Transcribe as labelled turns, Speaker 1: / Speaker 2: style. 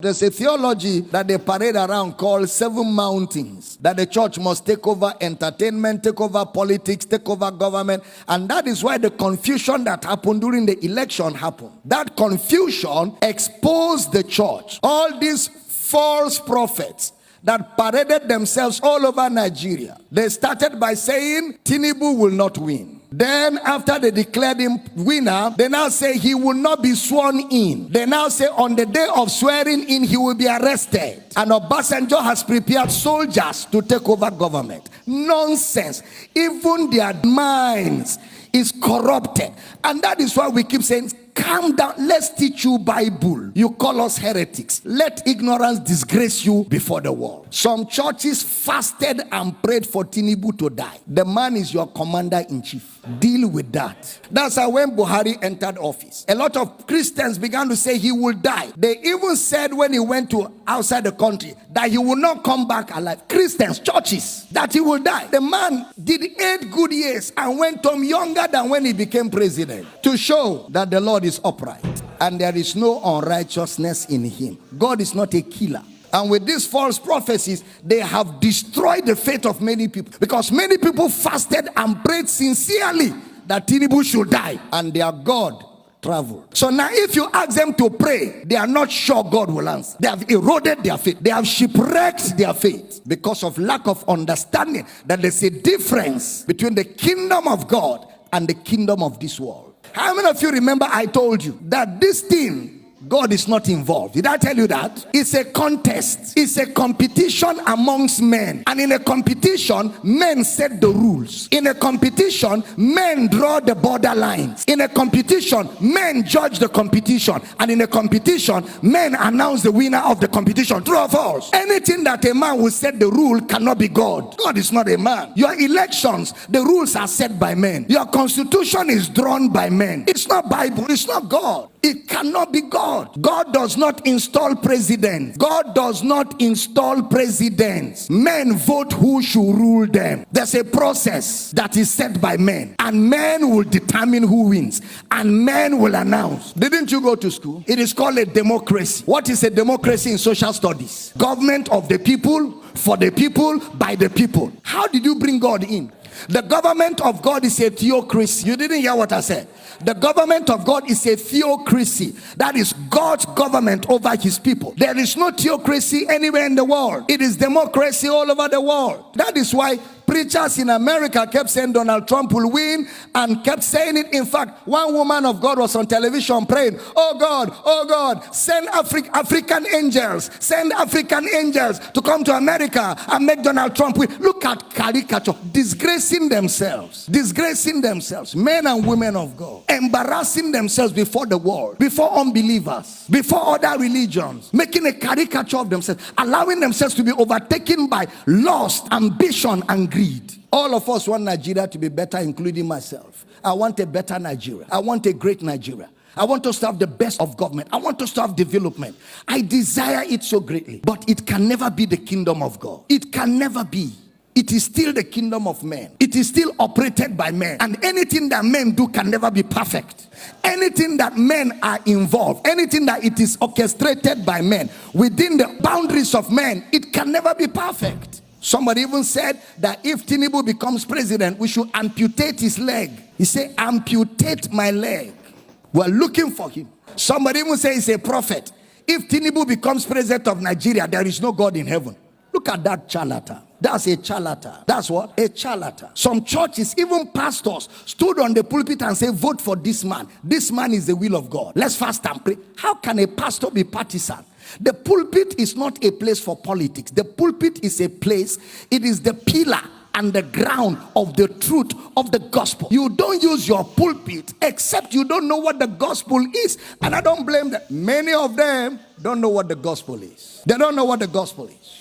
Speaker 1: There's a theology that they parade around called 7 mountains, that the church must take over entertainment, take over politics, take over government. And that is why the confusion that happened during the election happened. That confusion exposed the church. All these false prophets that paraded themselves all over Nigeria, they started by saying Tinubu will not win. Then after they declared him winner, they now say he will not be sworn in. They now say on the day of swearing in, he will be arrested. And Obasanjo has prepared soldiers to take over government. Nonsense. Even their minds is corrupted. And that is why we keep saying, calm down, let's teach you Bible. You call us heretics. Let ignorance disgrace you before the world. Some churches fasted and prayed for Tinubu to die. The man is your commander-in-chief. Deal with that. That's how when Buhari entered office, a lot of Christians began to say he will die. They even said when he went to outside the country that he will not come back alive. Christians, churches, that he will die. The man did 8 good years and went home younger than when he became president, to show that the Lord is upright and there is no unrighteousness in him. God is not a killer. And with these false prophecies, they have destroyed the faith of many people, because many people fasted and prayed sincerely that Tinubu should die, and their God traveled. So now if you ask them to pray, they are not sure God will answer. They have eroded their faith. They have shipwrecked their faith because of lack of understanding that there's a difference between the kingdom of God and the kingdom of this world. How many of you remember I told you that this thing, God is not involved? Did I tell you that? It's a contest. It's a competition amongst men. And in a competition, men set the rules. In a competition, men draw the borderlines. In a competition, men judge the competition. And in a competition, men announce the winner of the competition. True or false? Anything that a man will set the rule cannot be God. God is not a man. Your elections, the rules are set by men. Your constitution is drawn by men. It's not Bible. It's not God. It cannot be God. God does not install presidents. God does not install presidents. Men vote who should rule them. There's a process that is set by men, and men will determine who wins, and men will announce. Didn't you go to school? It is called a democracy. What is a democracy in social studies? Government of the people, for the people, by the people. How did you bring God in? The government of God is a theocracy. You didn't hear what I said. The government of God is a theocracy. That is God's government over his people. There is no theocracy anywhere in the world. It is democracy all over the world. That is why preachers in America kept saying Donald Trump will win, and kept saying it. In fact, one woman of God was on television praying, oh God, send African angels, send African angels to come to America and make Donald Trump win. Look at caricature, disgracing themselves, men and women of God, embarrassing themselves before the world, before unbelievers, before other religions, making a caricature of themselves, allowing themselves to be overtaken by lust, ambition, and greed. All of us want Nigeria to be better, including myself. I want a better Nigeria. I want a great Nigeria. I want us to have the best of government. I want us to have development. I desire it so greatly. But it can never be the kingdom of God. It can never be. It is still the kingdom of men. It is still operated by men. And anything that men do can never be perfect. Anything that men are involved, anything that it is orchestrated by men, within the boundaries of men, it can never be perfect. Somebody even said that if Tinubu becomes president, we should amputate his leg. He said, amputate my leg. We're looking for him. Somebody even said he's a prophet. If Tinubu becomes president of Nigeria, there is no God in heaven. Look at that charlatan. That's a charlatan. That's what? A charlatan. Some churches, even pastors, stood on the pulpit and said, vote for this man. This man is the will of God. Let's fast and pray. How can a pastor be partisan? The pulpit is not a place for politics. The pulpit is a place, it is the pillar and the ground of the truth of the gospel. You don't use your pulpit except you don't know what the gospel is. And I don't blame them. Many of them don't know what the gospel is. They don't know what the gospel is.